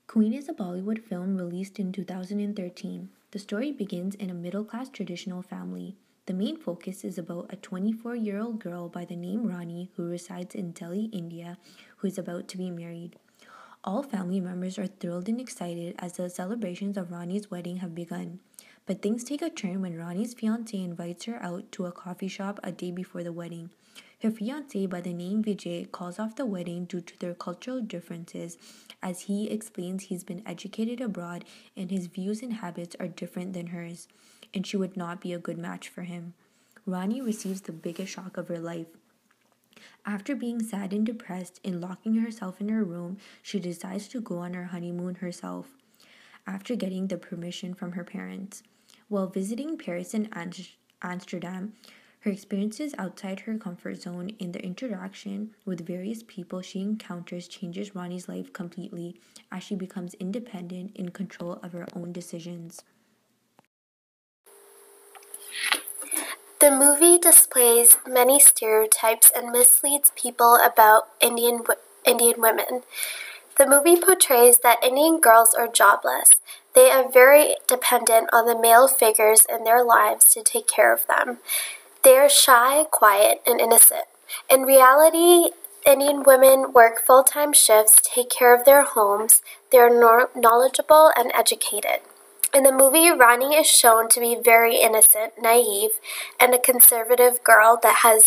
Queen is a Bollywood film released in 2013. The story begins in a middle-class traditional family. The main focus is about a 24-year-old girl by the name Rani who resides in Delhi, India, who is about to be married. All family members are thrilled and excited as the celebrations of Rani's wedding have begun. But things take a turn when Rani's fiancé invites her out to a coffee shop a day before the wedding. Her fiancé by the name Vijay calls off the wedding due to their cultural differences, as he explains he's been educated abroad and his views and habits are different than hers, and she would not be a good match for him. Rani receives the biggest shock of her life. After being sad and depressed and locking herself in her room, she decides to go on her honeymoon herself, after getting the permission from her parents. While visiting Paris and Amsterdam, her experiences outside her comfort zone and the interaction with various people she encounters changes Rani's life completely as she becomes independent in control of her own decisions. The movie displays many stereotypes and misleads people about Indian women. The movie portrays that Indian girls are jobless. They are very dependent on the male figures in their lives to take care of them. They are shy, quiet, and innocent. In reality, Indian women work full-time shifts, take care of their homes. They are knowledgeable and educated. In the movie, Rani is shown to be very innocent, naive, and a conservative girl that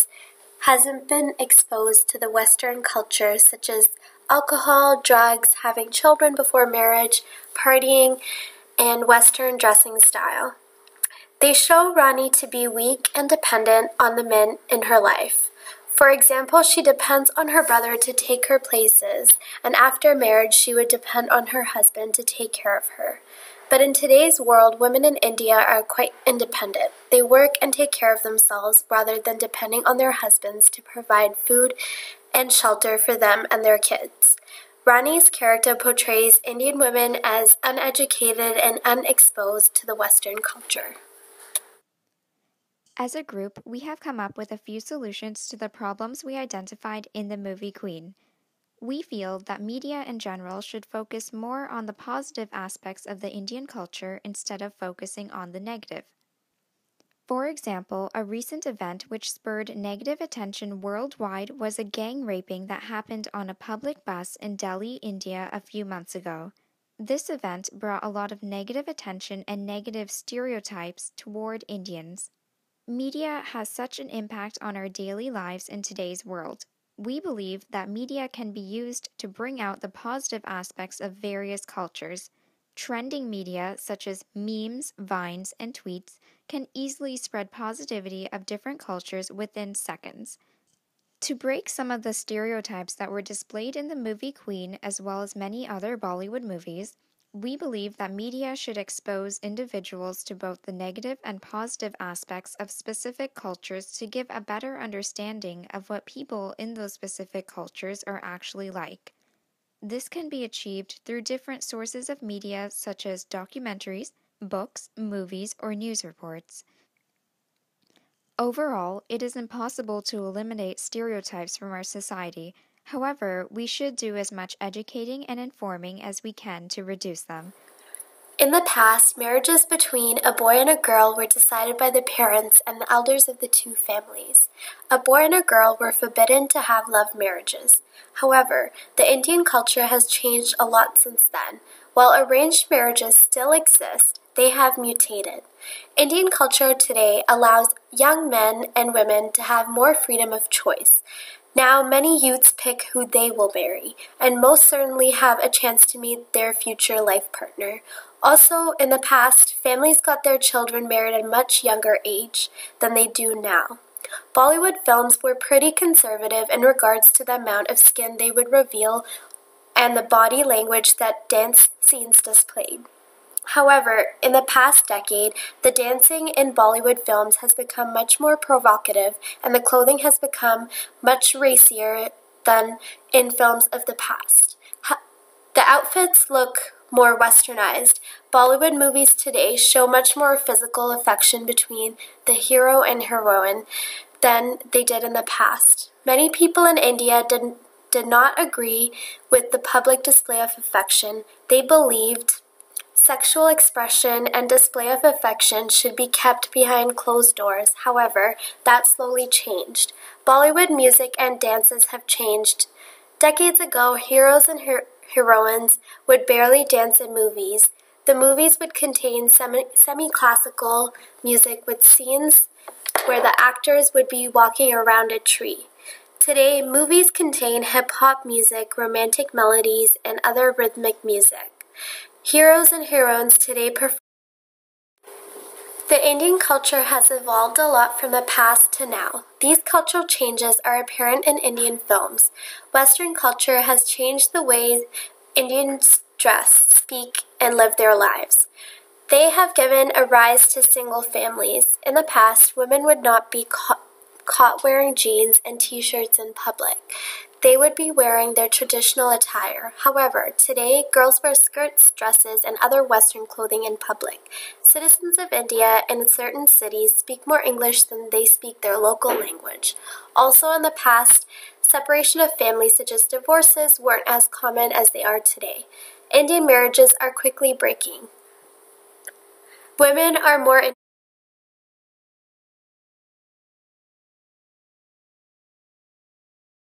hasn't been exposed to the Western culture such as alcohol, drugs, having children before marriage, partying, and Western dressing style. They show Rani to be weak and dependent on the men in her life. For example, she depends on her brother to take her places, and after marriage she would depend on her husband to take care of her. But in today's world, women in India are quite independent. They work and take care of themselves rather than depending on their husbands to provide food and shelter for them and their kids. Rani's character portrays Indian women as uneducated and unexposed to the Western culture. As a group, we have come up with a few solutions to the problems we identified in the movie Queen. We feel that media in general should focus more on the positive aspects of the Indian culture instead of focusing on the negative. For example, a recent event which spurred negative attention worldwide was a gang raping that happened on a public bus in Delhi, India a few months ago. This event brought a lot of negative attention and negative stereotypes toward Indians. Media has such an impact on our daily lives in today's world. We believe that media can be used to bring out the positive aspects of various cultures. Trending media, such as memes, vines, and tweets, can easily spread positivity of different cultures within seconds. To break some of the stereotypes that were displayed in the movie Queen as well as many other Bollywood movies, we believe that media should expose individuals to both the negative and positive aspects of specific cultures to give a better understanding of what people in those specific cultures are actually like. This can be achieved through different sources of media such as documentaries, books, movies, or news reports. Overall, it is impossible to eliminate stereotypes from our society. However, we should do as much educating and informing as we can to reduce them. In the past, marriages between a boy and a girl were decided by the parents and the elders of the two families. A boy and a girl were forbidden to have love marriages. However, the Indian culture has changed a lot since then. While arranged marriages still exist, they have mutated. Indian culture today allows young men and women to have more freedom of choice. Now, many youths pick who they will marry, and most certainly have a chance to meet their future life partner. Also, in the past, families got their children married at a much younger age than they do now. Bollywood films were pretty conservative in regards to the amount of skin they would reveal and the body language that dance scenes displayed. However, in the past decade, the dancing in Bollywood films has become much more provocative and the clothing has become much racier than in films of the past. The outfits look more westernized. Bollywood movies today show much more physical affection between the hero and heroine than they did in the past. Many people in India did not agree with the public display of affection. They believed sexual expression and display of affection should be kept behind closed doors. However, that slowly changed. Bollywood music and dances have changed. Decades ago, heroes and heroines would barely dance in movies. The movies would contain semi-classical music with scenes where the actors would be walking around a tree. Today, movies contain hip-hop music, romantic melodies, and other rhythmic music. Heroes and heroines today prefer. The Indian culture has evolved a lot from the past to now. These cultural changes are apparent in Indian films. Western culture has changed the way Indians dress, speak, and live their lives. They have given a rise to single families. In the past, women would not be caught wearing jeans and t-shirts in public. They would be wearing their traditional attire. However, today, girls wear skirts, dresses, and other Western clothing in public. Citizens of India in certain cities speak more English than they speak their local language. Also, in the past, separation of families such as divorces weren't as common as they are today. Indian marriages are quickly breaking. Women are more